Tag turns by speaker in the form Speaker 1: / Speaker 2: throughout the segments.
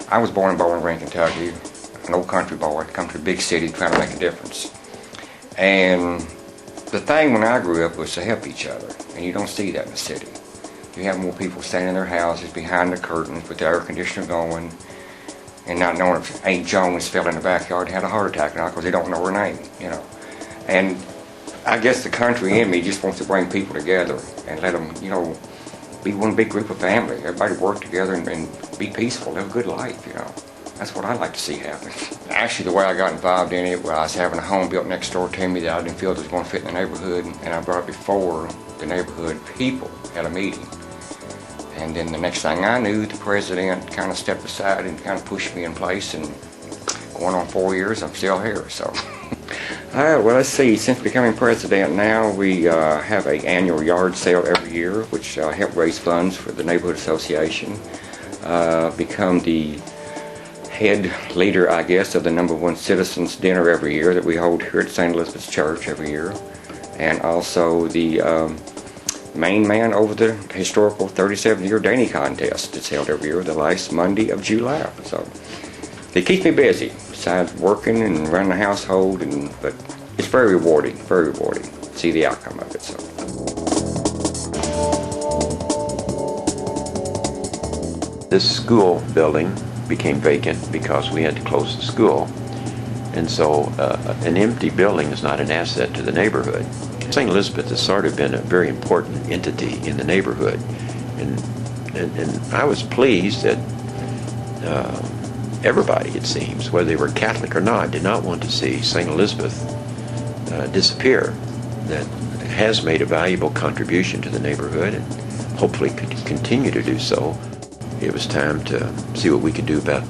Speaker 1: I was born in Bowling Green, Kentucky, an old country boy, come to a big city trying to make a difference. And the thing when I grew up was to help each other, and you don't see that in the city. You have more people staying in their houses behind the curtains with the air conditioner going and not knowing if Aunt Jones fell in the backyard and had a heart attack or not because they don't know her name, you know. And I guess the country in me just wants to bring people together and let them, you know, be one big group of family. Everybody work together and be peaceful, live a good life, you know. That's what I like to see happen. Actually, the way I got involved in it was I was having a home built next door to me that I didn't feel was going to fit in the neighborhood, and I brought it before the neighborhood people had a meeting. And then the next thing I knew, the president kind of stepped aside and kind of pushed me in place, and going on 4 years, I'm still here, so. Well, let's see, since becoming president now, we have an annual yard sale every year, which help raise funds for the neighborhood association. Become the head leader, I guess, of the #1 Citizens Dinner every year that we hold here at St. Elizabeth's Church every year. And also the main man over the historical 37-year Danny contest that's held every year the last Monday of July. So it keeps me busy, besides working and running the household, but it's very rewarding to see the outcome of it. So.
Speaker 2: This school building became vacant because we had to close the school, and so an empty building is not an asset to the neighborhood. St. Elizabeth has sort of been a very important entity in the neighborhood, and I was pleased that everybody, it seems, whether they were Catholic or not, did not want to see St. Elizabeth disappear. That has made a valuable contribution to the neighborhood and hopefully could continue to do so. It was time to see what we could do about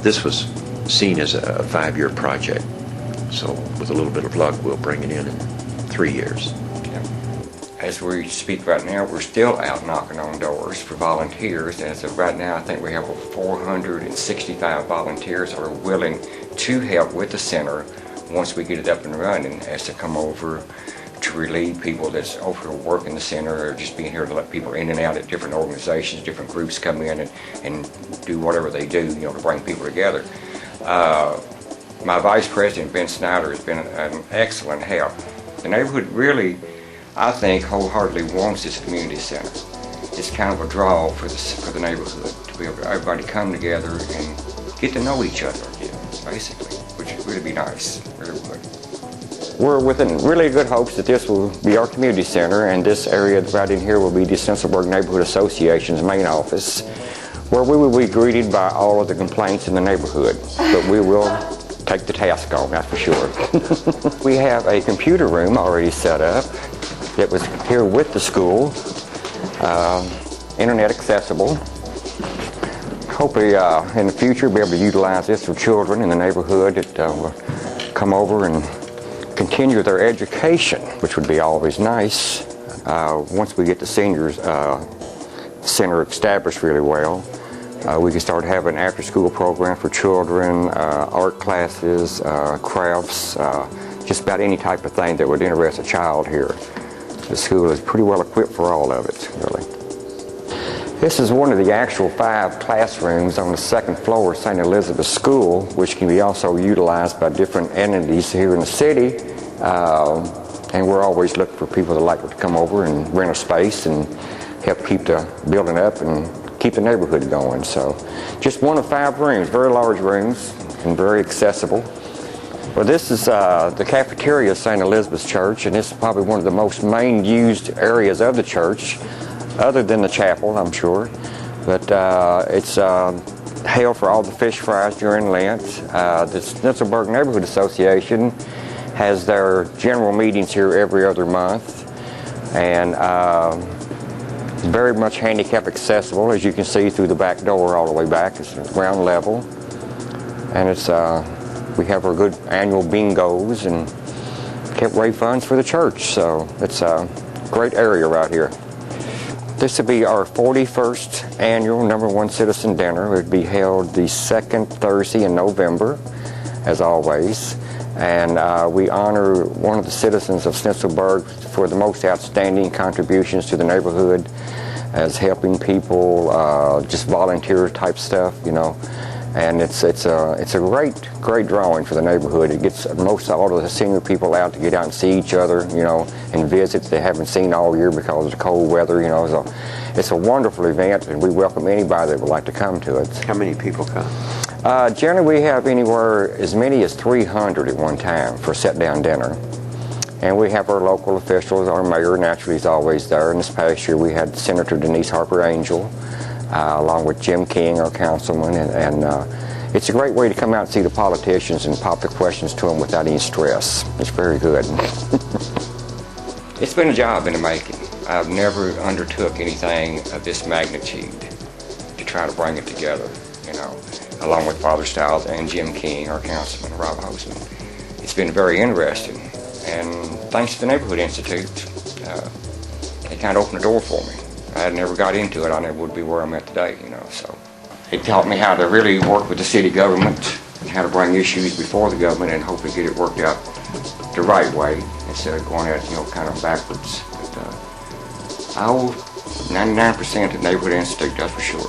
Speaker 2: this was seen as a 5-year project. So with a little bit of luck, we'll bring it in 3 years.
Speaker 1: As we speak right now, we're still out knocking on doors for volunteers. And as of right now, I think we have over 465 volunteers that are willing to help with the center once we get it up and running, as to come over to relieve people that's over working the center, or just being here to let people in and out at different organizations, different groups come in and do whatever they do, you know, to bring people together. My Vice President, Ben Snyder, has been an excellent help. The neighborhood really, I think, wholeheartedly wants this community center. It's kind of a draw for the neighborhood, to be able to everybody come together and get to know each other again, basically, which would really be nice, really would. We're within really good hopes that this will be our community center, and this area right in here will be the Schnitzelburg Neighborhood Association's main office, where we will be greeted by all of the complaints in the neighborhood. But we will take the task on, that's for sure. We have a computer room already set up that was here with the school, internet accessible. Hopefully in the future be able to utilize this for children in the neighborhood that will come over and continue their education, which would be always nice. Once we get the seniors center established really well, we can start having after-school program for children, art classes, crafts, just about any type of thing that would interest a child here. The school is pretty well equipped for all of it, really. This is one of the actual 5 classrooms on the 2nd floor of St. Elizabeth School, which can be also utilized by different entities here in the city. And we're always looking for people that like to come over and rent a space and help keep the building up and keep the neighborhood going. So just one of 5 rooms, very large rooms and very accessible. Well, this is the cafeteria of St. Elizabeth's Church, and this is probably one of the most main used areas of the church, other than the chapel, I'm sure. But it's held for all the fish fries during Lent. The Schnitzelburg Neighborhood Association has their general meetings here every other month, and it's very much handicap accessible, as you can see through the back door all the way back. It's ground level, and it's we have our good annual bingos and kept raise funds for the church, so it's a great area right here. This will be our 41st annual #1 Citizen Dinner. It would be held the 2nd Thursday in November, as always. And we honor one of the citizens of Schnitzelburg for the most outstanding contributions to the neighborhood. as helping people, just volunteer type stuff, you know. And it's a great drawing for the neighborhood. It gets all of the senior people out to get out and see each other, you know, and visit they haven't seen all year because of the cold weather, you know. So it's a wonderful event, and we welcome anybody that would like to come to it.
Speaker 2: How many people come?
Speaker 1: Generally, we have anywhere as many as 300 at one time for a sit-down dinner. And we have our local officials. Our mayor naturally is always there. And this past year, we had Senator Denise Harper Angel, along with Jim King, our councilman, and it's a great way to come out and see the politicians and pop the questions to them without any stress. It's very good. It's been a job in the making. I've never undertook anything of this magnitude to try to bring it together, you know, along with Father Stiles and Jim King, our councilman, Rob Hoseman. It's been very interesting, and thanks to the Neighborhood Institute, they kind of opened the door for me. I had never got into it, I never would be where I'm at today, you know. So it taught me how to really work with the city government and how to bring issues before the government and hopefully get it worked out the right way instead of going at, you know, kind of backwards. But I owe 99% to the Neighborhood Institute, that's for sure.